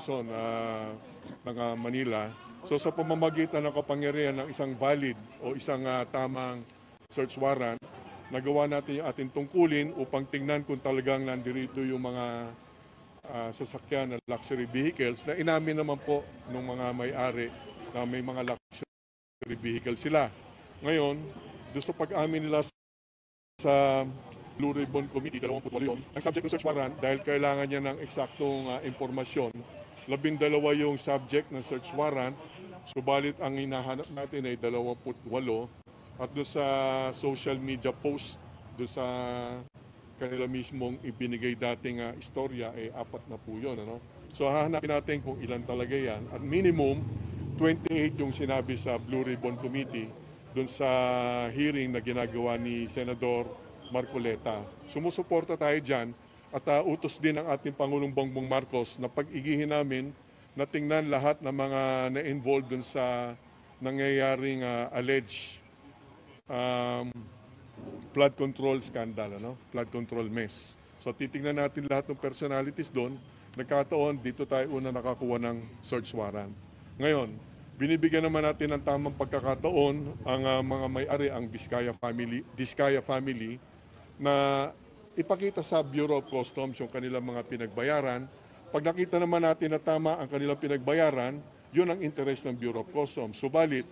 Quezon, Manila. So sa pamamagitan ng kapangyarihan ng isang valid o isang tamang search warrant, nagawa natin yung ating tungkulin upang tingnan kung talagang nandirito yung mga sasakyan na luxury vehicles na inamin naman po ng mga may-ari na may mga luxury vehicles sila. Ngayon, doon sa pag-amin nila sa Blue Ribbon Committee, 28 yun, ang subject ng search warrant dahil kailangan niya ng eksaktong impormasyon. 12 yung subject ng search warrant, subalit ang hinahanap natin ay 28 at doon sa social media post, doon sa kanila mismong ibinigay dating istorya ay 4 na po yun. Ano? So hahanapin natin kung ilan talaga yan at minimum 28 yung sinabi sa Blue Ribbon Committee doon sa hearing na ginagawa ni Senador Marcoleta. Sumusuporta tayo dyan at utos din ng ating Pangulong Bongbong Marcos na pag-igihin namin na tingnan lahat ng mga na-involved dun sa nangyayaring alleged flood control scandal, flood control mess. So titingnan natin lahat ng personalities doon. Nagkataon, dito tayo una nakakuha ng search warrant. Ngayon, binibigyan naman natin ng tamang pagkakataon ang mga may-ari, ang Diskaya family, na ipakita sa Bureau of Customs yung kanilang mga pinagbayaran. Pag nakita naman natin na tama ang kanilang pinagbayaran, yun ang interest ng Bureau of Customs. Subalit,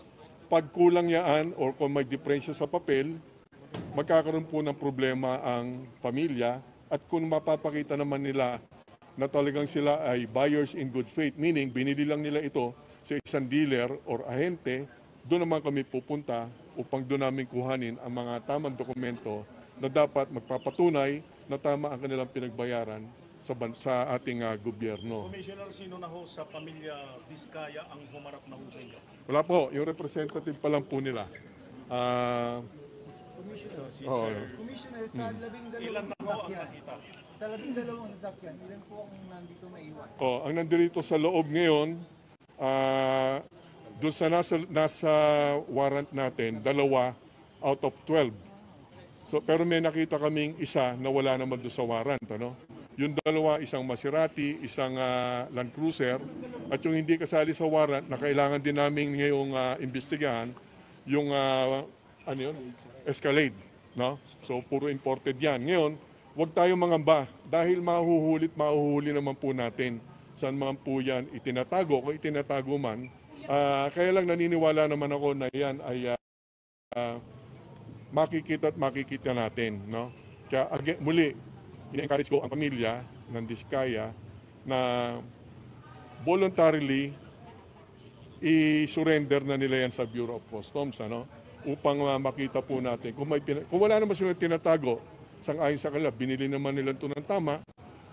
pag kulang yan or kung may diferensya sa papel, magkakaroon po ng problema ang pamilya at kung mapapakita naman nila na talagang sila ay buyers in good faith, meaning binili lang nila ito sa isang dealer or ahente, doon naman kami pupunta upang doon namin kuhanin ang mga tamang dokumento na dapat magpapatunay na tama ang kanilang pinagbayaran sa ating gobyerno. Commissioner, sino na ho sa pamilya Vizcaya ang humarap na ho sa inyo? Wala po, yung representative pa lang po nila. Commissioner, sa Ilan na ho ang sasakyan, nakita? sa 12 sasakyan, ilan po ang nandito na iwan? Ang nandito sa loob ngayon, doon sa nasa warrant natin, 2 out of 12. So, pero may nakita kaming isa na wala naman doon sa warrant. Ano? Yung 2, isang Maserati, isang Land Cruiser, at yung hindi kasali sa warrant na kailangan din namin ngayong imbestigahan, yung Escalade. No? So, puro imported yan. Ngayon, huwag tayong mangamba dahil mahuhuli naman po natin saan man po yan itinatago. Kung itinatago man, kaya lang naniniwala naman ako na yan ay makikita at makikita natin. No? Kaya muli, ina-encourage ko ang pamilya ng Diskaya na voluntarily i-surrender na nila yan sa Bureau of Customs. Upang makita po natin. Kung wala naman silang tinatago, sang-ayon sa kanila, binili naman nila ito ng tama,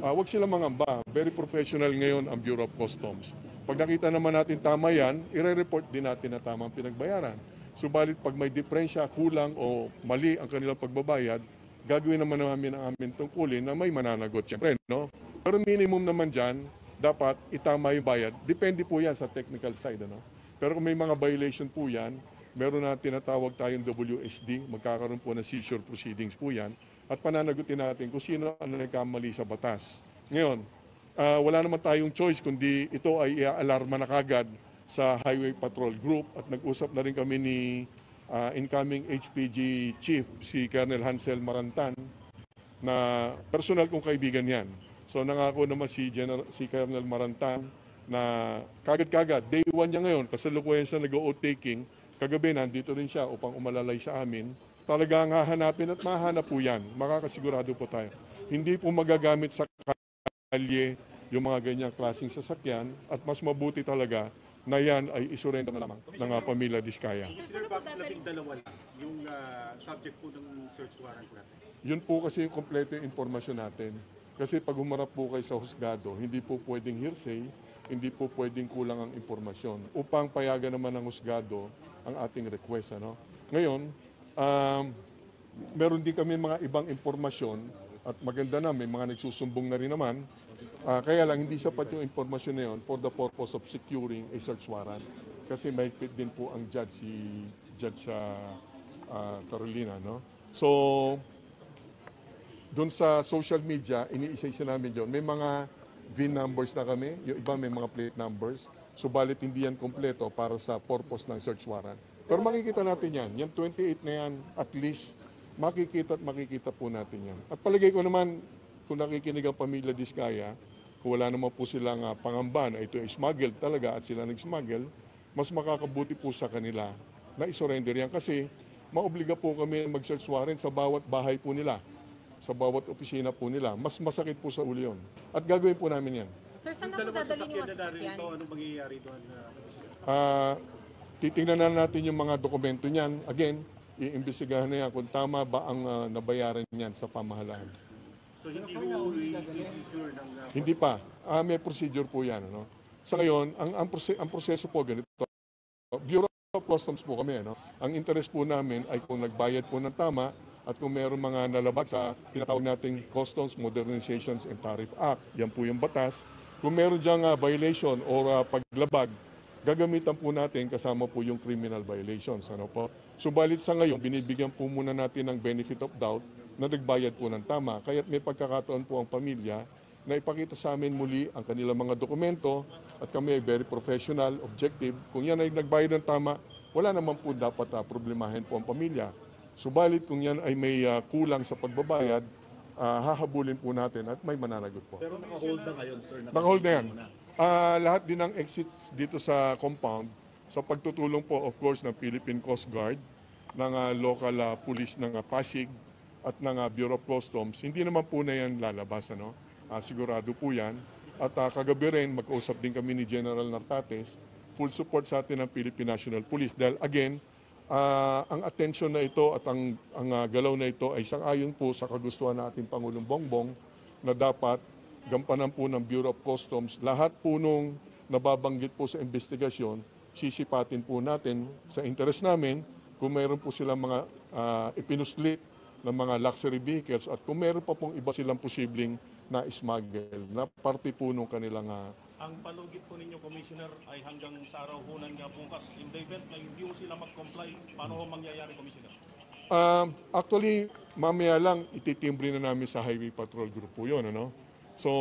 huwag silang mangamba. Very professional ngayon ang Bureau of Customs. Pag nakita naman natin tama yan, i-report din natin na tama ang pinagbayaran. Subalit pag may diferensya, kulang o mali ang kanilang pagbabayad, gagawin naman namin ang aming tungkulin na may mananagot siyempre. No? Pero minimum naman dyan, dapat itama yung bayad. Depende po yan sa technical side. Pero kung may mga violation po yan, meron na tinatawag tayong WSD, magkakaroon po ng seizure proceedings po yan, at pananagutin natin kung sino ang nagkamali sa batas. Ngayon, wala naman tayong choice kundi ito ay i-alarma na kagad sa Highway Patrol Group at nag-usap na rin kami ni incoming HPG Chief, si Colonel Hansel Marantan, na personal kong kaibigan yan. So nangako naman si Colonel Marantan na kagad-kagad, day 1 niya ngayon, kasalukuyan siya nag-o-oath taking, kagabi nandito rin siya upang umalalay sa amin. Talagang hahanapin at mahanap po yan. Makakasigurado po tayo. Hindi po magagamit sa kalye yung mga ganyang klaseng sasakyan at mas mabuti talaga na yan ay isurrender na lamang ng pamilya Diskaya. Sir, bakit 12 lang yung subject po ng search warrant natin? Yun po kasi yung kompleto yung informasyon natin. Kasi pag humarap po kayo sa husgado, hindi po pwedeng hearsay, hindi po pwedeng kulang ang informasyon. Upang payagan naman ng husgado ang ating request. Ngayon, meron din kami mga ibang informasyon at maganda na, may mga nagsusumbong na rin naman. Kaya lang, hindi sapat yung informasyon na yun for the purpose of securing a search warrant. Kasi mahigpit din po ang judge, si Judge Carolina. So, doon sa social media, iniisa-isa namin yun. May mga VIN numbers na kami, yung iba may mga plate numbers. Subalit hindi yan kompleto para sa purpose ng search warrant. Pero makikita natin yan. Yung 28 na yan, at least, makikita po natin yan. At palagay ko naman, kung nakikinig ang pamilya Diskaya, kung wala naman po silang pangamba na ito ay smuggled talaga at sila nag-smuggle, mas makakabuti po sa kanila na isurrender yan. Kasi maobliga po kami mag-search warrant sa bawat bahay po nila, sa bawat opisina po nila. Mas masakit po sa ulo yun. At gagawin po namin yan. Sir, saan Yung na po dalawang dadalhin yung sasakyan na mga narito, sasakyan? anong mangyayari doon? Titingnan na natin yung mga dokumento niyan. Again, iimbestigahan na yan kung tama ba ang nabayaran niyan sa pamahalaan. So hindi ho i-sure ng... Hindi pa. May procedure po yan. Ano? Sa ngayon, ang proseso po ganito. Bureau of Customs po kami. Ano? Ang interest po namin ay kung nagbayad po ng tama at kung meron mga nalabag sa tinatawag nating Customs Modernizations and Tariff Act. Yan po yung batas. Kung meron diyang violation o paglabag, gagamitan po natin kasama po yung criminal violations. Ano po? Subalit sa ngayon, binibigyan po muna natin ng benefit of doubt na nagbayad po ng tama. Kaya't may pagkakataon po ang pamilya na ipakita sa amin muli ang kanilang mga dokumento at kami ay very professional, objective. Kung yan ay nagbayad ng tama, wala naman po dapat problemahin po ang pamilya. Subalit kung yan ay may kulang sa pagbabayad, hahabulin po natin at may mananagot po. Pero naka-hold na ngayon, sir. Naka-hold na yan. Lahat din ng exits dito sa compound, sa pagtutulong po of course ng Philippine Coast Guard, ng local police ng Pasig at ng Bureau of Customs, hindi naman po na yan lalabas. Ano? Sigurado po yan. At kagabi rin, mag-usap din kami ni General Nartates, full support sa atin ng Philippine National Police. Dahil again, ang attention na ito at ang galaw na ito ay sang-ayon po sa kagustuhan ng ating Pangulong Bongbong na dapat gampanan po ng Bureau of Customs. Lahat po nung nababanggit po sa investigasyon, sisipatin po natin sa interest namin kung mayroon po silang mga ipinuslit ng mga luxury vehicles at kung meron pa pong iba silang posibleng na smuggle na parte po nung kanilang Ang palugit po ninyo, Commissioner, ay hanggang sa araw ho ng bukas. In the event na hindi ho sila mag-comply, paano ho mangyayari, Commissioner? Actually, mamaya lang ititimbre na namin sa Highway Patrol Group po yun. Ano? So,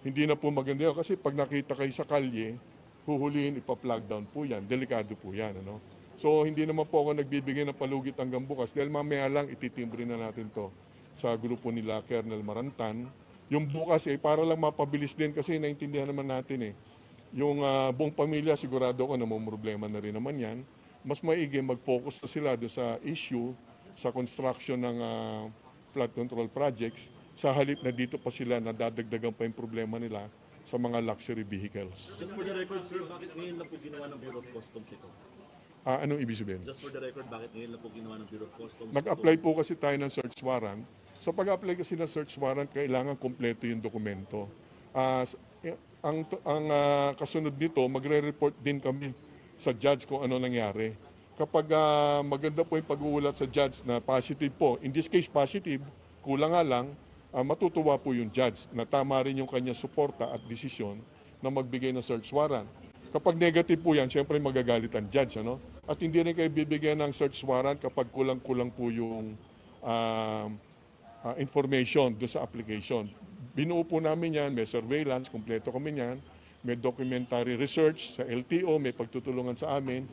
hindi na po maganda yun kasi pag nakita kayo sa kalye, huhulihin, ipa-flag down po yan. Delikado po yan. Ano? So, hindi naman po ako nagbibigay ng palugit hanggang bukas dahil mamaya lang ititimbre na natin to sa grupo nila Colonel Marantan. Yung bukas para lang mapabilis din kasi naintindihan naman natin Yung buong pamilya sigurado ko namumroblema na rin naman yan. Mas maigi mag-focus na sila doon sa issue, sa construction ng flood control projects sa halip na dito pa sila nadadagdagan pa yung problema nila sa mga luxury vehicles. Just for the record, sir, bakit ngayon lang po ginawa ng Bureau of Customs ito? Anong ibig sabihin? Just for the record, bakit ngayon lang po ginawa ng Bureau of Customs Nag-apply po kasi tayo ng search warrant. Sa pag-apply kasi ng search warrant, kailangan kompleto yung dokumento. Ang kasunod nito, magre-report din kami sa judge kung ano nangyari. Kapag maganda po yung pag-uulat sa judge na positive po, in this case positive, kulang nga lang, matutuwa po yung judge na tama rin yung kanya suporta at desisyon na magbigay ng search warrant. Kapag negative po yan, siyempre magagalit ang judge. Ano? At hindi rin kayo bibigyan ng search warrant kapag kulang-kulang po yung information doon sa application. Binuo po namin yan, may surveillance, kompleto kami yan, may documentary research sa LTO, may pagtutulungan sa amin.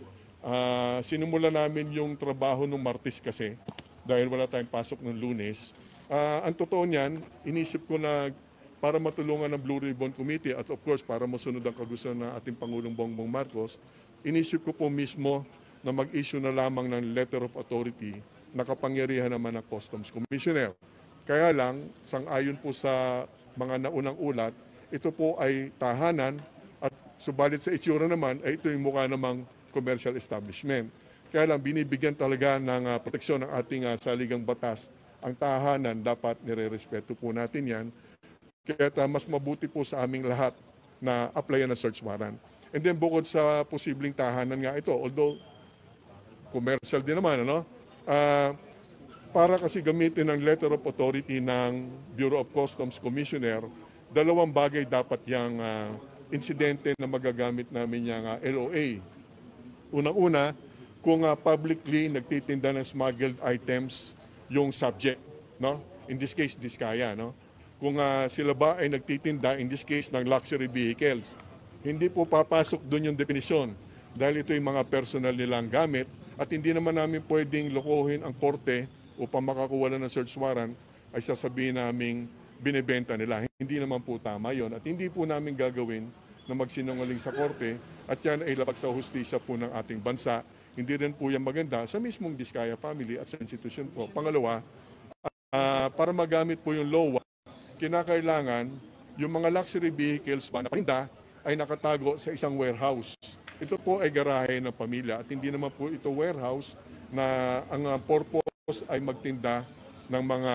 Sinimula namin yung trabaho ng Martes kasi dahil wala tayong pasok ng Lunes. Ang totoo niyan, inisip ko na para matulungan ng Blue Ribbon Committee at of course para masunod ang kagustuhan ng ating Pangulong Bongbong Marcos, inisip ko po mismo na mag-issue na lamang ng letter of authority na kapangyarihan naman ng Customs Commissioner. Kaya lang, sang-ayon po sa mga naunang ulat, ito po ay tahanan at subalit sa itsura naman ay ito yung mukha namang commercial establishment. Kaya lang binibigyan talaga ng proteksyon ng ating saligang batas. Ang tahanan dapat nire-respeto po natin yan. Kaya mas mabuti po sa aming lahat na applyan ng search warrant. And then bukod sa posibleng tahanan nga ito, although commercial din naman, ano? Para kasi gamitin ang letter of authority ng Bureau of Customs Commissioner, dalawang bagay dapat yung insidente na magagamit namin yung LOA. Unang-una, kung publicly nagtitinda ng smuggled items yung subject, no? In this case, Diskaya, no? kung sila ba ay nagtitinda, in this case, ng luxury vehicles. Hindi po papasok doon yung definisyon dahil ito yung mga personal nilang gamit at hindi naman namin pwedeng lokohin ang korte upang makakuha ng search warrant ay sasabihin naming binibenta nila. Hindi naman po tama yon at hindi po namin gagawin na magsinungaling sa korte at yan ay labag sa hustisya po ng ating bansa. Hindi rin po yan maganda sa mismong Diskaya family at sa institusyon po. Pangalawa, para magamit po yung LOA, kinakailangan yung mga luxury vehicles ba na paninda ay nakatago sa isang warehouse. Ito po ay garahe ng pamilya at hindi naman po ito warehouse na ang purpose ay magtinda ng mga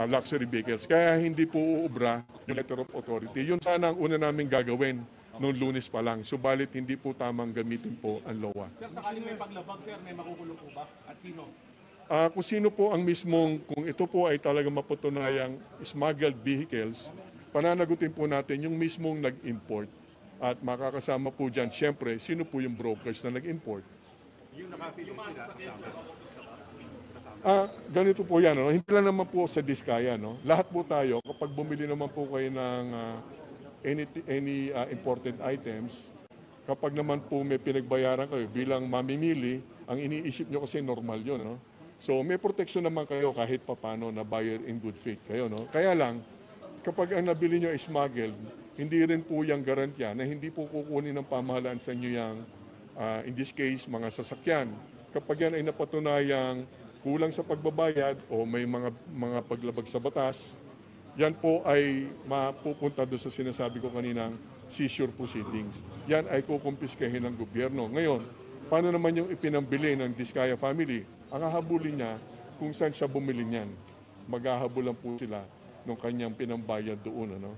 luxury vehicles. Kaya hindi po uubra yung letter of authority. Yun sana ang una namin gagawin noong Lunes pa lang. Subalit hindi po tamang gamitin po ang LOA. Sir, sakaling may paglabag, sir, may makukulong po ba? At sino? Kung sino po ang mismong, kung ito po ay talaga mapatunayang smuggled vehicles, pananagutin po natin yung mismong nag-import. At makakasama po dyan, siyempre, sino po yung brokers na nag-import. Yung nakapili sila. Ganito po yan, no? Hindi lang naman po sa Diskaya. No? Lahat po tayo, kapag bumili naman po kayo ng any imported items, kapag naman po may pinagbayaran kayo bilang mamimili, ang iniisip nyo kasi normal yun. No? So may protection naman kayo kahit papano na buyer in good faith kayo. No? Kaya lang, kapag ang nabili nyo is smuggled, hindi rin po yung garantya na hindi po kukunin ng pamahalaan sa inyo yung, in this case, mga sasakyan. Kapag yan ay napatunayang kulang sa pagbabayad o may mga paglabag sa batas, yan po ay mapupunta doon sa sinasabi ko kaninang seizure proceedings. Yan ay kukumpiskahin ng gobyerno. Ngayon, paano naman yung ipinambili ng Diskaya family? Ang hahabulin niya kung saan siya bumili niyan. Maghahabulan po sila ng kanyang pinambayad doon. Ano?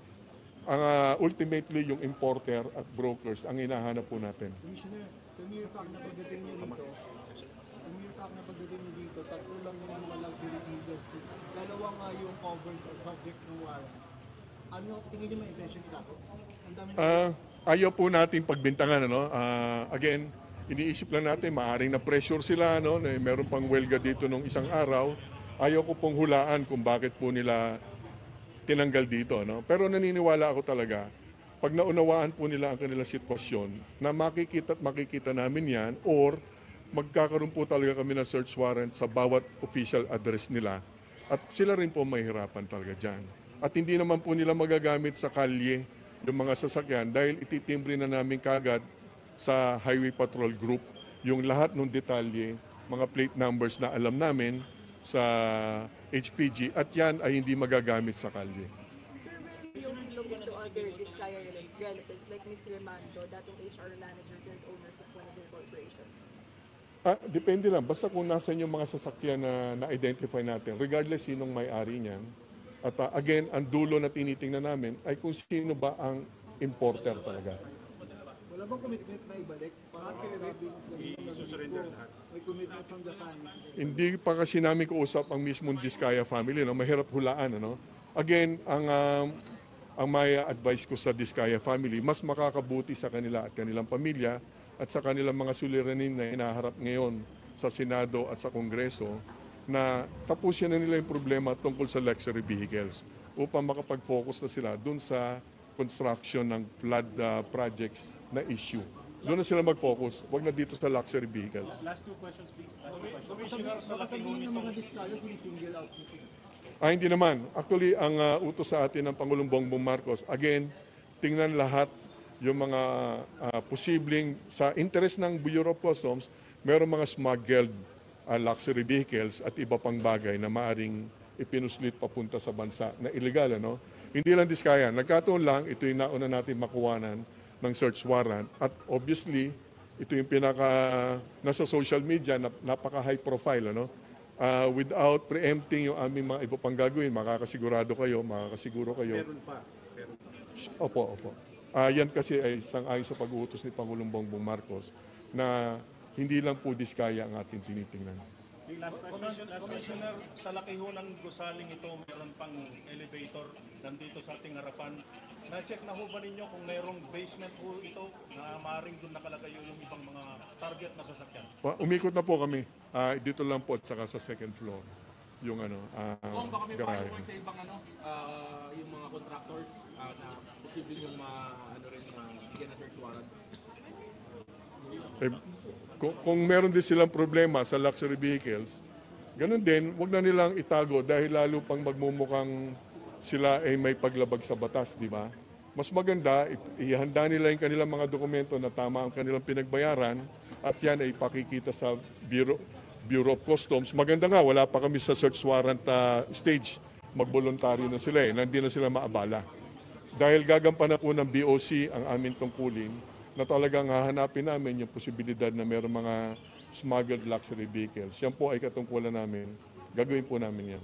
Ang ultimately, yung importer at brokers ang hinahanap po natin. Commissioner, the mere fact na pagdating niyo dito, tatlo lang yung mga luxury vehicles. Dalawa nga yung covered or subject ng warrant. Ano, tingin niyo may intention nila ko? Ang dami Ayaw po natin pagbintangan. Ano? Again, iniisip lang natin, maaring na pressure sila. No? Meron pang welga dito nung isang araw. Ayaw ko pong hulaan kung bakit po nila tinanggal dito. No? Pero naniniwala ako talaga, pag naunawaan po nila ang kanilang sitwasyon, na makikita namin yan, or magkakaroon po talaga kami ng search warrant sa bawat official address nila. At sila rin po mahihirapan talaga dyan. At hindi naman po nila magagamit sa kalye yung mga sasakyan dahil ititimbre na namin kagad sa Highway Patrol Group yung lahat ng detalye, mga plate numbers na alam namin sa HPG at yan ay hindi magagamit sa kalye. Sir, will you look into other Diskaya relatives like Ms. Remando, dating HR manager turned owners of one of their corporations? Depende lang. Basta kung nasan yung mga sasakyan na na-identify natin, regardless sinong may-ari niyan. At again, ang dulo na tinitingnan namin ay kung sino ba ang importer talaga. Wala bang commitment na ibalik? Parang I-surrender lahat. may commitment from the family. Hindi pa kasi namin kausap ang mismong Diskaya family. No? Mahirap hulaan. Ano? Again, ang may advice ko sa Diskaya family, mas makakabuti sa kanila at kanilang pamilya at sa kanilang mga suliranin na hinaharap ngayon sa Senado at sa Kongreso na tapusin na nila yung problema tungkol sa luxury vehicles upang makapag-focus na sila dun sa construction ng flood projects na issue. Doon na sila mag-focus, wag na dito sa luxury vehicles. Last two questions, please. Commissioner, sa laki Sabihin ng nito, mga Diskaya, sinisingle out nyo sila. Hindi naman. Actually, ang utos sa atin ng Pangulong Bongbong Marcos, again, tingnan lahat yung mga posibleng, sa interest ng Bureau of Customs, mayroong mga smuggled luxury vehicles at iba pang bagay na maaring ipinuslit papunta sa bansa na illegal. Ano? Hindi lang Diskaya. Nagkataon lang, ito yung nauna natin makuwanan ng search warrant. At obviously, ito yung nasa social media, napaka-high profile. Ano? Without preempting yung aming mga iba pang gagawin, makakasiguro kayo. Meron pa. Opo. Yan kasi ay sang-ayon sa pag-uutos ni Pangulong Bongbong Marcos na hindi lang po Diskaya ang ating tinitingnan. Yung last question. Commissioner, sa laki ho ng gusaling ito, meron pang elevator nandito sa ating harapan. Na-check na ho ba ninyo kung mayroong basement ho ito na maaaring doon nakalagay yung ibang mga target na sasakyan? Umikot na po kami. Dito lang po at saka sa second floor. yung Kung baka may garahe. payo mo sa ibang yung mga contractors na posibleng yung bigyan ng search warrant. Eh, kung meron din silang problema sa luxury vehicles, ganun din, wag na nilang itago dahil lalo pang magmumukhang sila ay may paglabag sa batas, di ba? Mas maganda, ihanda nila yung kanilang mga dokumento na tama ang kanilang pinagbayaran at yan ay pakikita sa Bureau of Customs. Maganda nga, wala pa kami sa search warrant stage. Magboluntaryo na sila hindi na sila maabala. Dahil gagampanan po ng BOC ang aming tungkulin na talagang hahanapin namin yung posibilidad na mayroong mga smuggled luxury vehicles. Yan po ay katungkulan namin. Gagawin po namin yan.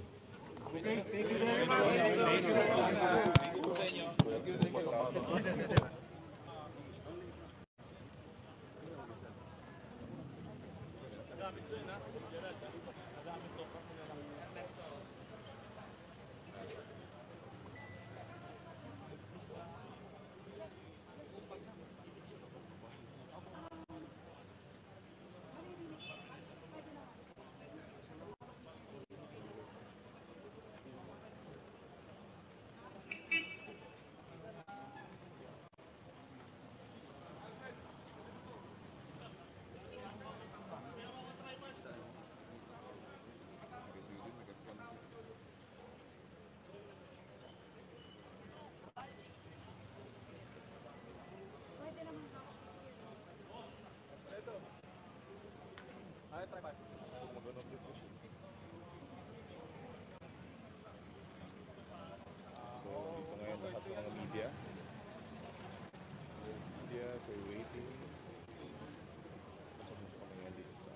So, dito ngayon lahat ng mga media. Media, so waiting. Pasok mo kami ngayon dito sa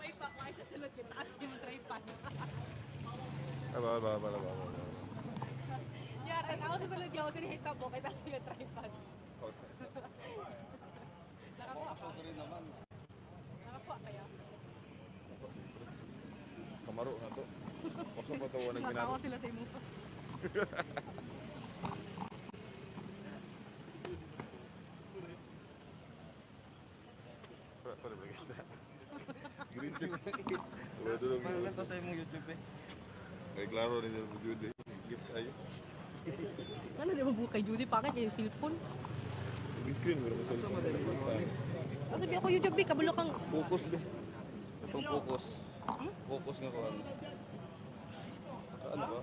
May pakmay sa sulod kita as yung tripod. Ba. Ya, tanaw sa sulod yaw sa hita mo kita sa yung tripod. Nakakuha ka. Nakakuha kaya? Kamaro na to. Pasok pa to walang Nakakuha ginagawa. sila sa imo. Para ba kita? Green chip. Wala doon. Paano lang to sa imong YouTube eh? Kay klaro rin sa Jude. Git ayo. Ano di ba bukay Judy? Pakit yung cellphone? Big screen mo sa cellphone. Ang sabi ako YouTube, kabalo kang... Focus be. Itong focus. Focus nga ko ano. Ano ba?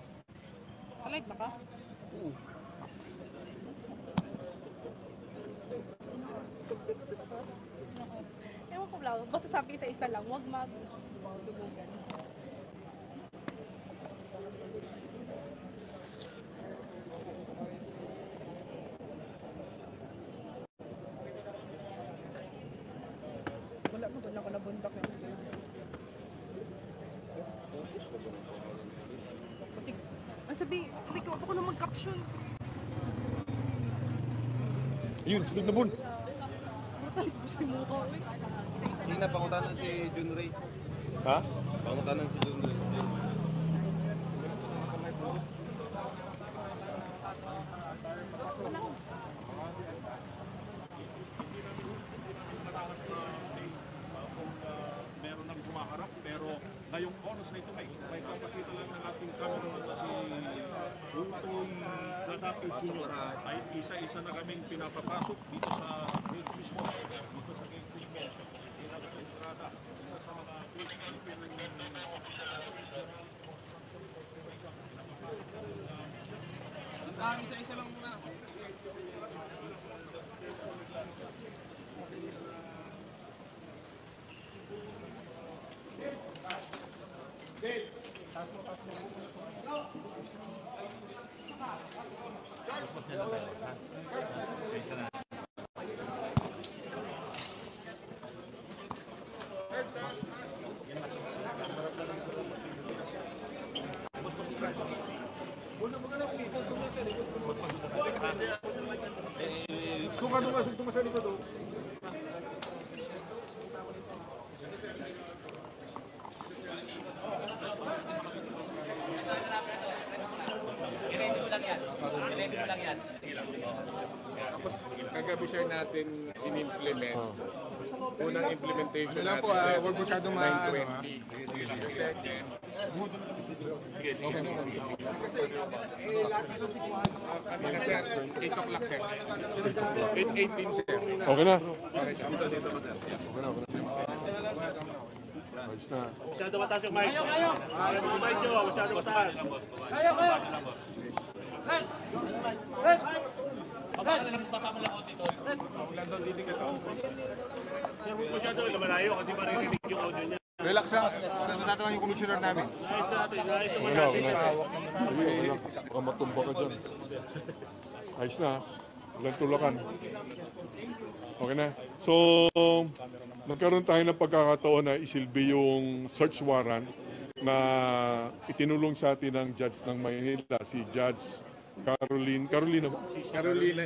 Ka-live na ka? Oo. Ewan ko lang, basta sabi isa-isa lang, huwag mag-dugugan. Wala mo na ako nabundak yun. Kasi, sabi ko, ako na mag-caption. Yun, sunod na bun. Gusto mo ko, eh. Hindi na, pangutanan si Jun Ray. Ha? Pangutanan si Jun Ray. Meron nang humaharap, pero ngayong oras na ito may papakita lang ng ating cameraman na si Utoy Gadapit Jr. Ay isa-isa na kaming pinapapasok dito sa gate mismo. Dito sa gate mismo. Dito sa entrada. Dito sa mga gate Isa-isa lang muna. Doon ka sa likod. Tapos kagabi share natin in-implement. Unang implementation Wala po, natin huwag masyadong 920. The second, kanina sir, 8 o'clock sir. 8:18 sir. Okay na. Okay sir. Okay na. Ayos na. Masyado mataas yung mic. Yung mic nyo, masyado mataas. Masyado lumalayo, hindi maririnig yung audio niya. Relax lang. Natatawan yung commissioner namin. Ayos natin. Okay na. Sige, okay lang. Baka matumba ka dyan. Ayos na. Walang tulakan. Okay na. So, nagkaroon tayo ng pagkakataon na isilbi yung search warrant na itinulong sa atin ng judge ng Maynila, si Judge Carolina ba? Carolina